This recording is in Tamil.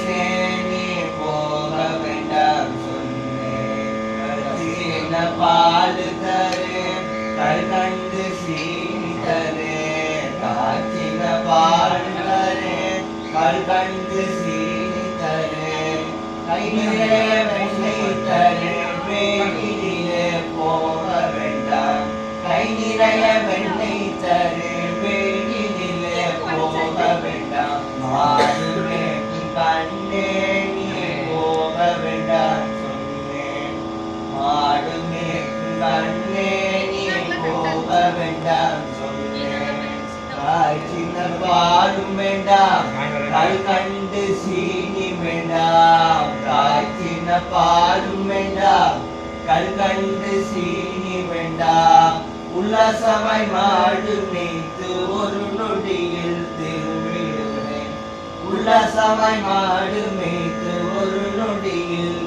கண்டேன் நீ போக வேண்டாம் சொன்னேன் பால் தரேன் கல் கண்டு சீனி தரேன் காய்ச்சின பால் தரேன் கல் கண்டு சீனி தரேன் கை நிறைய வெண்ணெய் தரேன் வேடியிலே போக வேண்டாம் கை நிறைய வெண்ணெய் தரேன் வேடியிலே போக வேண்டாம் மாடுமே கண்ணே நீ போக வேண்டாம் சொன்னேன் மாடுமே கண்ணே நீ போக வேண்டாம் சொன்னேன் காய்ச்சின பாலும் வேண்டாம் கல் கண்டு சீனி வேண்டாம் காய்ச்சின பாலும் வேண்டாம் கல் கண்டு சீனி வேண்டாம் உல்லாசமாய் மாடு மேய்த்து ஒரு நொடியில் திரும்பிடுவேன் உல்லாசமாய் மாடு மேய்த்து ஒரு நொடியில்